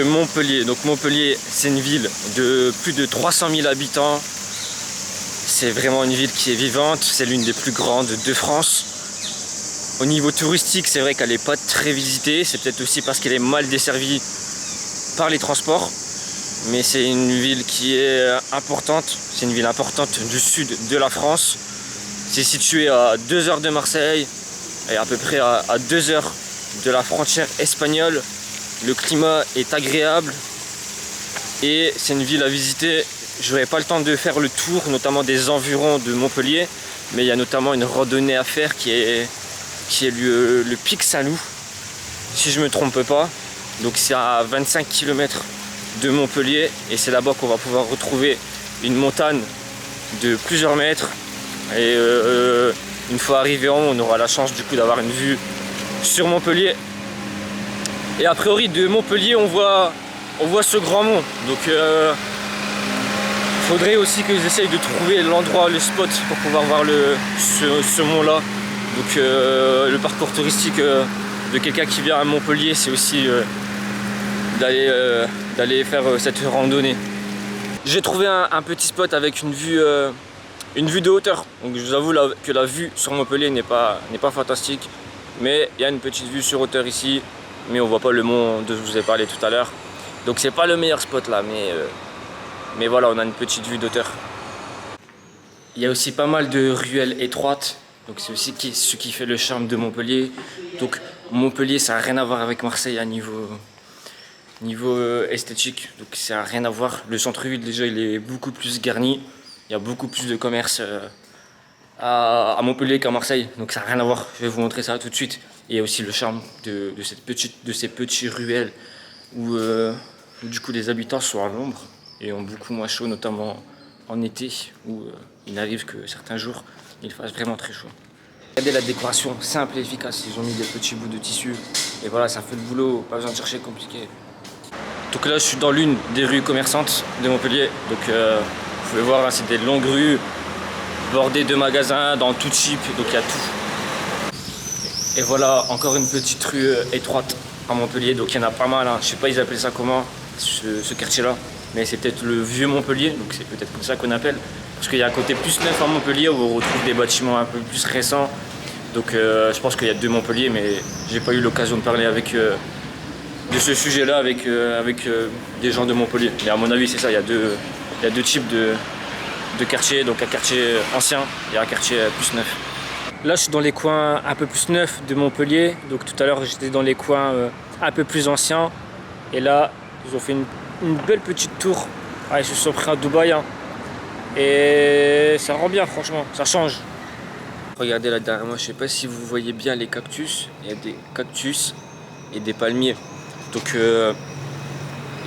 Montpellier. Donc Montpellier, c'est une ville de plus de 300 000 habitants. C'est vraiment une ville qui est vivante. C'est l'une des plus grandes de France. Au niveau touristique, c'est vrai qu'elle n'est pas très visitée. C'est peut-être aussi parce qu'elle est mal desservie par les transports. Mais c'est une ville qui est importante. C'est une ville importante du sud de la France. C'est situé à 2 heures de Marseille et à peu près à 2 heures de la frontière espagnole. Le climat est agréable et c'est une ville à visiter. Je n'aurai pas le temps de faire le tour, notamment des environs de Montpellier, mais il y a notamment une randonnée à faire qui est le pic Saint-Loup, si je ne me trompe pas. Donc c'est à 25 km de Montpellier et c'est là-bas qu'on va pouvoir retrouver une montagne de plusieurs mètres. Et une fois arrivé en haut, on aura la chance du coup d'avoir une vue sur Montpellier. Et a priori de Montpellier on voit ce grand mont. Donc faudrait aussi que j'essaye de trouver l'endroit, le spot pour pouvoir voir ce mont là. Donc le parcours touristique de quelqu'un qui vient à Montpellier, c'est aussi d'aller faire cette randonnée. J'ai trouvé un petit spot avec une vue de hauteur. Donc je vous avoue que la vue sur Montpellier n'est pas fantastique, mais il y a une petite vue sur hauteur ici, mais on voit pas le mont dont je vous ai parlé tout à l'heure. Donc c'est pas le meilleur spot là, mais voilà, on a une petite vue d'auteur. Il y a aussi pas mal de ruelles étroites, donc c'est aussi ce qui fait le charme de Montpellier. Donc Montpellier, ça n'a rien à voir avec Marseille à niveau esthétique, donc ça n'a rien à voir. Le centre-ville déjà, il est beaucoup plus garni. Il y a beaucoup plus de commerce à Montpellier qu'à Marseille, donc ça n'a rien à voir. Je vais vous montrer ça tout de suite. Et il y a aussi le charme de ces petites ruelles où du coup les habitants sont à l'ombre et ont beaucoup moins chaud, notamment en été où il arrive que certains jours il fasse vraiment très chaud. Regardez la décoration simple et efficace, ils ont mis des petits bouts de tissu et voilà, ça fait le boulot, pas besoin de chercher compliqué. Donc là je suis dans l'une des rues commerçantes de Montpellier, donc vous pouvez voir, hein, c'est des longues rues bordées de magasins dans tout type, donc il y a tout. Et voilà encore une petite rue étroite à Montpellier, donc il y en a pas mal, hein. Je sais pas ils appellent ça comment, ce quartier-là, mais c'est peut-être le vieux Montpellier, donc c'est peut-être comme ça qu'on appelle. Parce qu'il y a un côté plus neuf à Montpellier où on retrouve des bâtiments un peu plus récents. Donc je pense qu'il y a 2 Montpellier, mais j'ai pas eu l'occasion de parler de ce sujet-là avec des gens de Montpellier. Mais à mon avis c'est ça, il y a deux types de quartiers, donc un quartier ancien et un quartier plus neuf. Là je suis dans les coins un peu plus neufs de Montpellier, donc tout à l'heure j'étais dans les coins un peu plus anciens. Et là ils ont fait une belle petite tour. Ah, ils se sont pris à Dubaï, hein. Et ça rend bien, franchement, ça change. Regardez là derrière moi, je sais pas si vous voyez bien les cactus. Il y a des cactus et des palmiers. Donc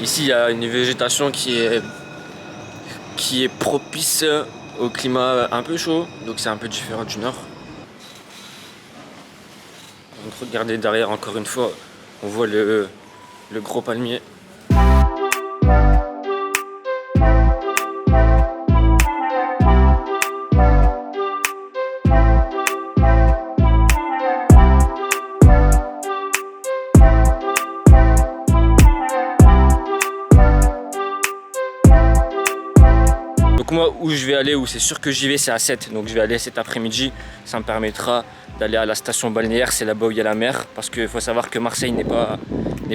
ici il y a une végétation qui est propice au climat un peu chaud. Donc c'est un peu différent du nord. Donc regardez derrière encore une fois, on voit le gros palmier. Donc moi où je vais aller, où c'est sûr que j'y vais, c'est à 7. Donc je vais aller cet après-midi. Ça me permettra d'aller à la station balnéaire, c'est là-bas où il y a la mer. Parce qu'il faut savoir que Marseille n'est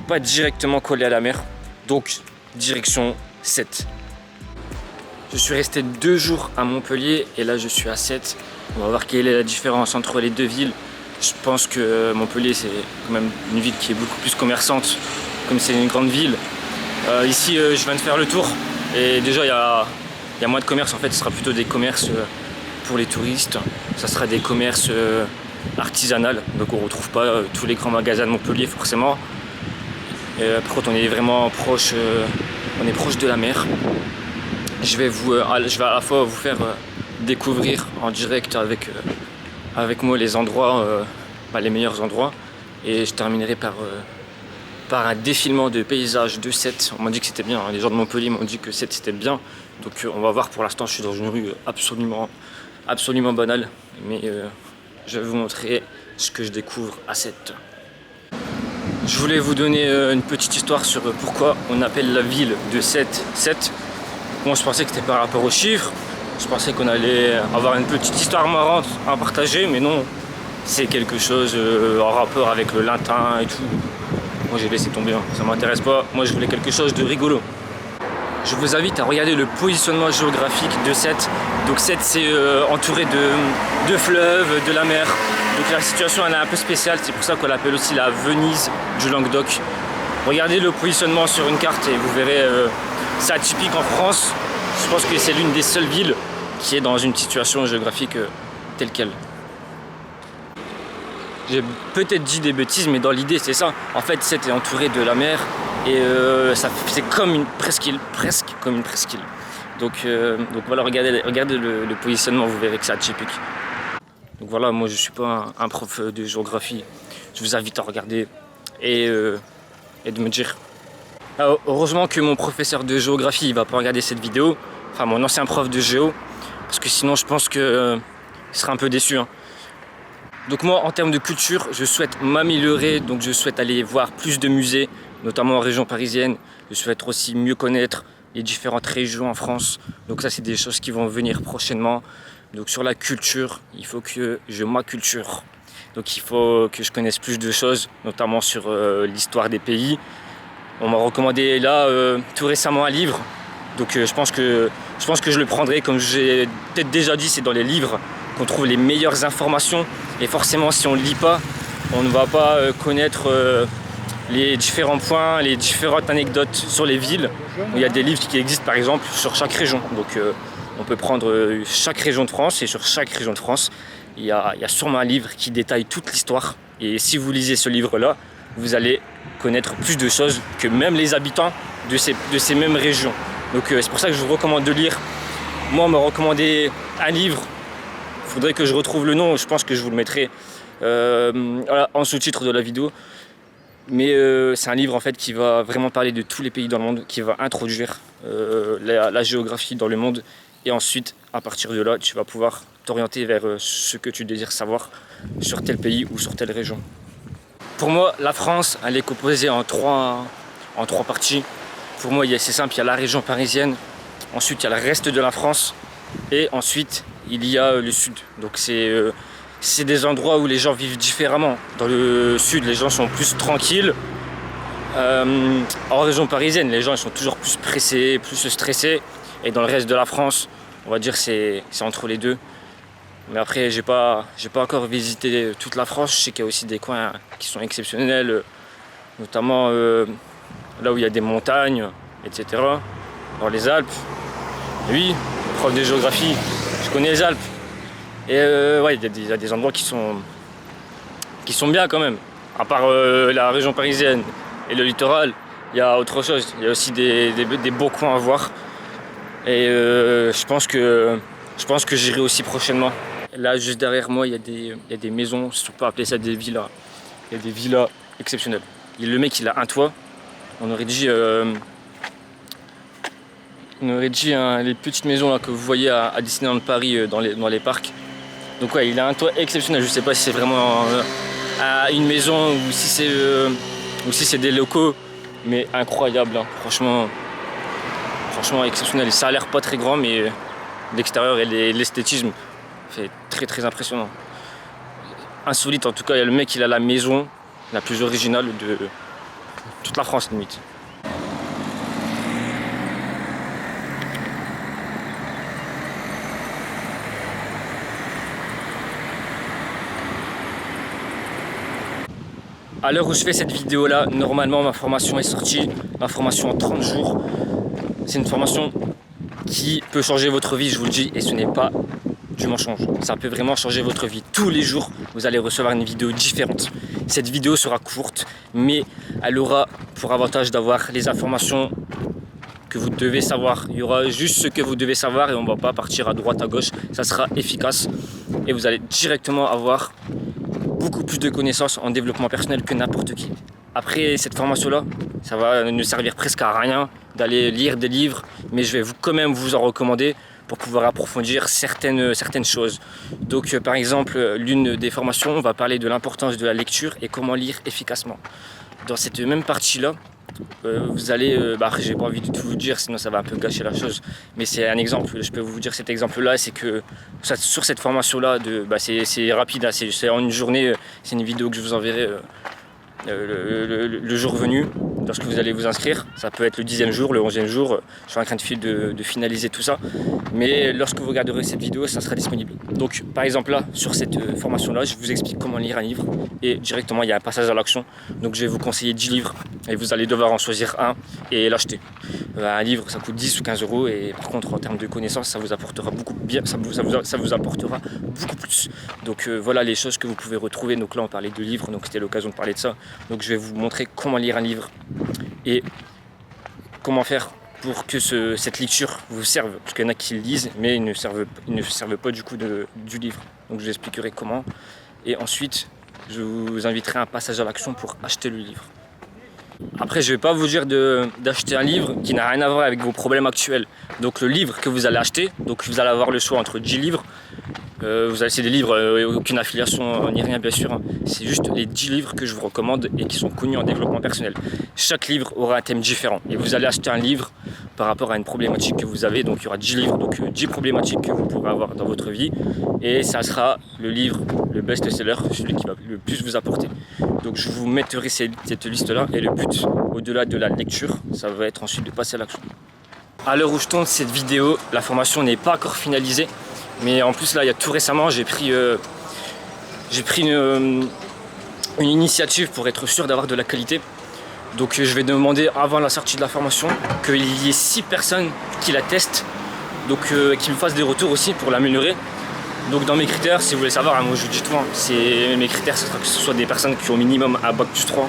pas directement collé à la mer. Donc direction 7. Je suis resté 2 jours à Montpellier et là je suis à 7. On va voir quelle est la différence entre les deux villes. Je pense que Montpellier c'est quand même une ville qui est beaucoup plus commerçante, comme c'est une grande ville. Ici je viens de faire le tour et déjà il y a moins de commerces. En fait ce sera plutôt des commerces pour les touristes. Ça sera des commerces artisanaux, donc on ne retrouve pas tous les grands magasins de Montpellier forcément. Par contre on est vraiment proche, on est proche de la mer. Je vais à la fois vous faire découvrir en direct avec moi les endroits, les meilleurs endroits, et je terminerai par un défilement de paysages de 7. On m'a dit que c'était bien, hein. Les gens de Montpellier m'ont dit que 7 c'était bien, donc on va voir. Pour l'instant je suis dans une rue absolument banale, mais je vais vous montrer ce que je découvre à 7. Je voulais vous donner une petite histoire sur pourquoi on appelle la ville de Sète Sète. Moi je pensais que c'était par rapport aux chiffres, je pensais qu'on allait avoir une petite histoire marrante à partager, mais non, c'est quelque chose en rapport avec le latin et tout. Moi j'ai laissé tomber, hein. Ça m'intéresse pas, moi je voulais quelque chose de rigolo. Je vous invite à regarder le positionnement géographique de Sète. Donc Sète c'est entouré de fleuves, de la mer. Donc la situation elle est un peu spéciale, c'est pour ça qu'on l'appelle aussi la Venise du Languedoc. Regardez le positionnement sur une carte et vous verrez, c'est atypique en France. Je pense que c'est l'une des seules villes qui est dans une situation géographique telle qu'elle. J'ai peut-être dit des bêtises, mais dans l'idée c'est ça. En fait, Sète est entouré de la mer et c'est comme une presqu'île, presque comme une presqu'île. Donc voilà, regardez le positionnement, vous verrez que c'est atypique. Donc voilà, moi je suis pas un prof de géographie. Je vous invite à regarder et de me dire. Alors, heureusement que mon professeur de géographie il va pas regarder cette vidéo, enfin mon ancien prof de géo, parce que sinon je pense qu'il serait un peu déçu. Hein. Donc moi en termes de culture, je souhaite m'améliorer, donc je souhaite aller voir plus de musées, notamment en région parisienne. Je souhaite aussi mieux connaître les différentes régions en France. Donc ça c'est des choses qui vont venir prochainement. Donc sur la culture, il faut que je m'acculture. Donc il faut que je connaisse plus de choses, notamment sur l'histoire des pays. On m'a recommandé là tout récemment un livre. Donc je pense que je le prendrai, comme j'ai peut-être déjà dit, c'est dans les livres qu'on trouve les meilleures informations. Et forcément si on ne lit pas, on ne va pas connaître les différents points, les différentes anecdotes sur les villes. Il y a des livres qui existent par exemple sur chaque région. Donc on peut prendre chaque région de France et sur chaque région de France, il y a sûrement un livre qui détaille toute l'histoire. Et si vous lisez ce livre-là, vous allez connaître plus de choses que même les habitants de ces mêmes régions. Donc c'est pour ça que je vous recommande de lire. Moi, on m'a recommandé un livre. Il faudrait que je retrouve le nom. Je pense que je vous le mettrai en sous-titre de la vidéo. Mais c'est un livre en fait qui va vraiment parler de tous les pays dans le monde, qui va introduire la géographie dans le monde. Et ensuite, à partir de là, tu vas pouvoir t'orienter vers ce que tu désires savoir sur tel pays ou sur telle région. Pour moi, la France, elle est composée en trois parties. Pour moi, c'est simple, il y a la région parisienne, ensuite il y a le reste de la France, et ensuite il y a le sud. Donc c'est des endroits où les gens vivent différemment. Dans le sud, les gens sont plus tranquilles. En région parisienne, les gens ils sont toujours plus pressés, plus stressés. Et dans le reste de la France, on va dire c'est entre les deux. Mais après, j'ai pas encore visité toute la France. Je sais qu'il y a aussi des coins qui sont exceptionnels, notamment là où il y a des montagnes, etc. Dans les Alpes. Et oui, prof de géographie, je connais les Alpes. Et ouais, il y a des endroits qui sont bien quand même. À part la région parisienne et le littoral, il y a autre chose. Il y a aussi des beaux coins à voir. Et je pense que j'irai aussi prochainement. Là, juste derrière moi, il y a des maisons, si on peut appeler ça des villas. Il y a des villas exceptionnelles. Le mec, il a un toit. On aurait dit les petites maisons là, que vous voyez à Disneyland Paris dans les parcs. Donc ouais, il a un toit exceptionnel. Je ne sais pas si c'est vraiment une maison ou si c'est des locaux, mais incroyable. Hein. Franchement exceptionnel. Ça a l'air pas très grand, mais l'extérieur et l'esthétisme fait très très impressionnant. Insolite en tout cas. Il y a le mec, il a la maison la plus originale de toute la France limite. À l'heure où je fais cette vidéo là, normalement ma formation est sortie, ma formation en 30 jours. C'est une formation qui peut changer votre vie, je vous le dis, et ce n'est pas du mensonge. Ça peut vraiment changer votre vie. Tous les jours, vous allez recevoir une vidéo différente. Cette vidéo sera courte, mais elle aura pour avantage d'avoir les informations que vous devez savoir. Il y aura juste ce que vous devez savoir et on ne va pas partir à droite, à gauche. Ça sera efficace et vous allez directement avoir beaucoup plus de connaissances en développement personnel que n'importe qui. Après cette formation-là, ça va ne servir presque à rien d'aller lire des livres, mais je vais quand même vous en recommander pour pouvoir approfondir certaines choses. Donc par exemple, l'une des formations, on va parler de l'importance de la lecture et comment lire efficacement. dans cette même partie-là, vous allez, j'ai pas envie de tout vous dire, sinon ça va un peu gâcher la chose, mais c'est un exemple. Je peux vous dire cet exemple-là, c'est que sur cette formation-là, c'est rapide, hein, c'est en une journée, c'est une vidéo que je vous enverrai le jour venu, lorsque vous allez vous inscrire. Ça peut être le 10e jour, le 11e jour, je suis en train de finaliser tout ça, mais lorsque vous regarderez cette vidéo, ça sera disponible. Donc par exemple là, sur cette formation-là, je vous explique comment lire un livre, et directement il y a un passage à l'action. Donc je vais vous conseiller 10 livres, et vous allez devoir en choisir un et l'acheter. Un livre, ça coûte 10 ou 15 euros, et par contre en termes de connaissances, ça vous apportera beaucoup bien, ça vous apportera beaucoup plus. Donc voilà les choses que vous pouvez retrouver. Donc là on parlait de livres, donc c'était l'occasion de parler de ça. Donc je vais vous montrer comment lire un livre et comment faire pour que cette lecture vous serve. Parce qu'il y en a qui le lisent, mais ils ne servent pas du coup du livre. Donc je vous expliquerai comment. Et ensuite, je vous inviterai à un passage à l'action pour acheter le livre. Après, je ne vais pas vous dire d'acheter un livre qui n'a rien à voir avec vos problèmes actuels. Donc le livre que vous allez acheter, donc vous allez avoir le choix entre 10 livres. C'est des livres, aucune affiliation ni rien bien sûr. C'est juste les 10 livres que je vous recommande et qui sont connus en développement personnel. Chaque livre aura un thème différent. Et vous allez acheter un livre par rapport à une problématique que vous avez. Donc il y aura 10 livres, donc 10 problématiques que vous pourrez avoir dans votre vie. Et ça sera le livre, le best-seller, celui qui va le plus vous apporter. Donc je vous mettrai cette liste-là. Et le but, au-delà de la lecture, ça va être ensuite de passer à l'action. À l'heure où je tourne cette vidéo, la formation n'est pas encore finalisée. Mais en plus là, il y a tout récemment, j'ai pris une initiative pour être sûr d'avoir de la qualité. Donc je vais demander avant la sortie de la formation qu'il y ait 6 personnes qui la testent, donc qui me fassent des retours aussi pour l'améliorer. Donc dans mes critères, si vous voulez savoir, moi je vous dis tout, mes critères, ce sera que ce soit des personnes qui ont au minimum un bac+3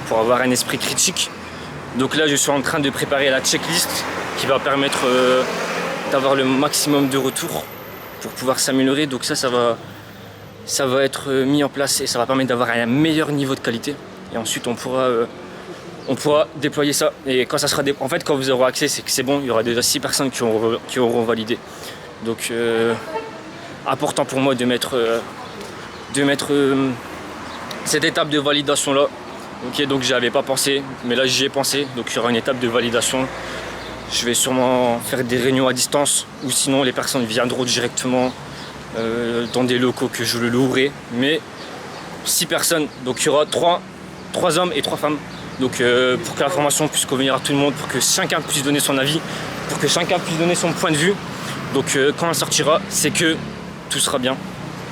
pour avoir un esprit critique. Donc là je suis en train de préparer la checklist qui va permettre d'avoir le maximum de retours pour pouvoir s'améliorer. Donc ça va être mis en place et ça va permettre d'avoir un meilleur niveau de qualité. Et ensuite on pourra déployer ça. Et quand ça sera en fait, quand vous aurez accès, c'est que c'est bon, il y aura déjà 6 personnes qui auront validé. Donc important pour moi de mettre cette étape de validation là. Ok, donc j'y avais pas pensé, mais là j'y ai pensé. Donc il y aura une étape de validation. Je vais sûrement faire des réunions à distance, ou sinon les personnes viendront directement dans des locaux que je le louerai. Mais 6 personnes, donc il y aura 3 hommes et 3 femmes. Donc pour que la formation puisse convenir à tout le monde, pour que chacun puisse donner son avis, pour que chacun puisse donner son point de vue. Donc quand elle sortira, c'est que tout sera bien,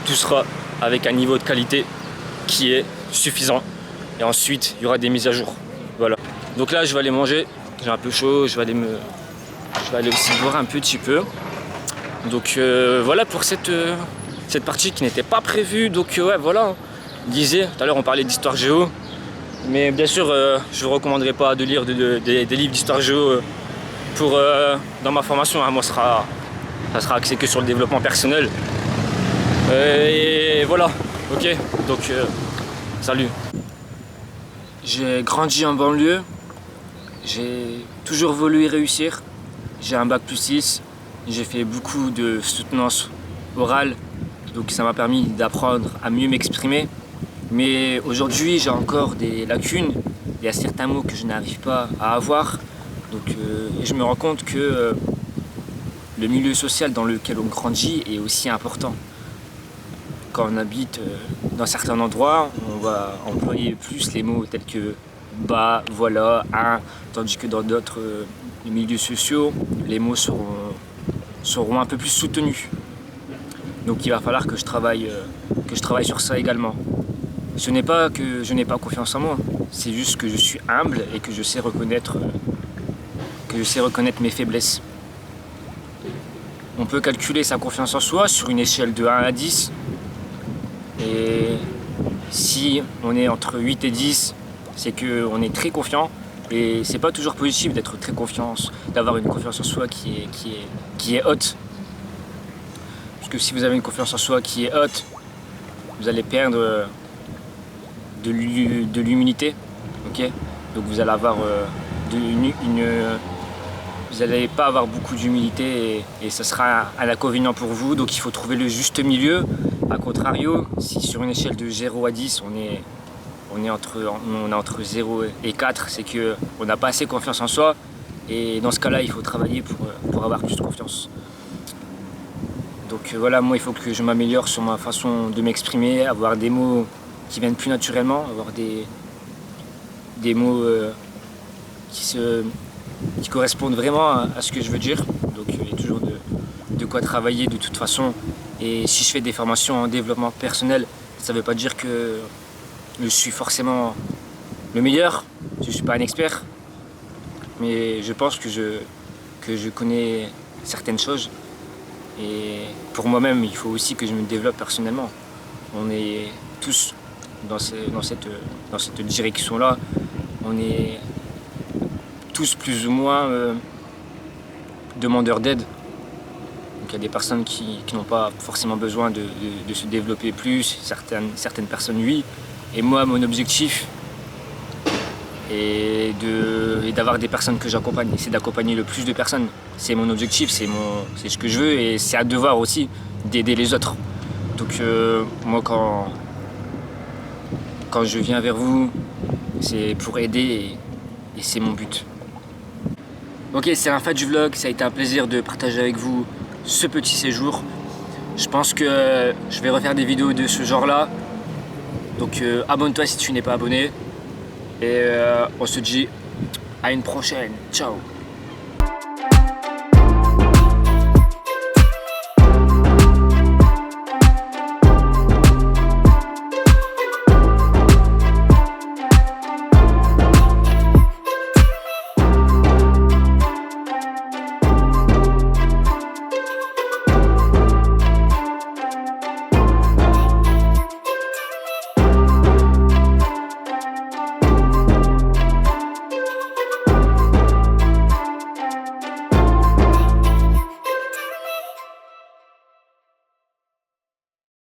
tout sera avec un niveau de qualité qui est suffisant. Et ensuite, il y aura des mises à jour. Voilà. Donc là, je vais aller manger. J'ai un peu chaud, je vais aller aussi boire un petit peu. Donc voilà pour cette partie qui n'était pas prévue. Donc ouais, voilà. Je disais, tout à l'heure on parlait d'histoire géo. Mais bien sûr, je ne vous recommanderais pas de lire des livres d'histoire géo dans ma formation. Hein. Moi, ça sera axé que sur le développement personnel. Et voilà, ok. Donc salut. J'ai grandi en banlieue. J'ai toujours voulu y réussir. J'ai un bac+6. J'ai fait beaucoup de soutenance orale. Donc ça m'a permis d'apprendre à mieux m'exprimer. Mais aujourd'hui, j'ai encore des lacunes. Il y a certains mots que je n'arrive pas à avoir. Donc et je me rends compte que le milieu social dans lequel on grandit est aussi important. Quand on habite dans certains endroits, on va employer plus les mots tels que bah, voilà, hein, tandis que dans d'autres milieux sociaux, les mots seront un peu plus soutenus. Donc il va falloir que je travaille sur ça également. Ce n'est pas que je n'ai pas confiance en moi, c'est juste que je suis humble et que je sais reconnaître mes faiblesses. On peut calculer sa confiance en soi sur une échelle de 1 à 10. Et si on est entre 8 et 10, c'est qu'on est très confiant. Et c'est pas toujours positif d'être très confiant, d'avoir une confiance en soi qui est haute. Parce que si vous avez une confiance en soi qui est haute, vous allez perdre de l'humilité. Okay, donc vous allez avoir vous n'allez pas avoir beaucoup d'humilité et ça sera un inconvénient pour vous. Donc il faut trouver le juste milieu. A contrario, si sur une échelle de 0 à 10, on est entre 0 et 4, c'est qu'on n'a pas assez confiance en soi. Et dans ce cas-là, il faut travailler pour avoir plus de confiance. Donc voilà, moi il faut que je m'améliore sur ma façon de m'exprimer, avoir des mots qui viennent plus naturellement, avoir des mots qui correspondent vraiment à ce que je veux dire. Donc il y a toujours de quoi travailler de toute façon. Et si je fais des formations en développement personnel, ça ne veut pas dire que je suis forcément le meilleur, je ne suis pas un expert, mais je pense que je connais certaines choses. Et pour moi-même, il faut aussi que je me développe personnellement. On est tous dans cette direction-là. On est tous plus ou moins demandeurs d'aide. Donc il y a des personnes qui n'ont pas forcément besoin de se développer plus, certaines personnes oui. Et moi, mon objectif est d'avoir des personnes que j'accompagne. C'est d'accompagner le plus de personnes. C'est mon objectif, c'est ce que je veux et c'est un devoir aussi d'aider les autres. Donc moi quand je viens vers vous, c'est pour aider et c'est mon but. Ok, c'est la fin du vlog, ça a été un plaisir de partager avec vous ce petit séjour. Je pense que je vais refaire des vidéos de ce genre là. Donc abonne-toi si tu n'es pas abonné. Et on se dit à une prochaine. Ciao.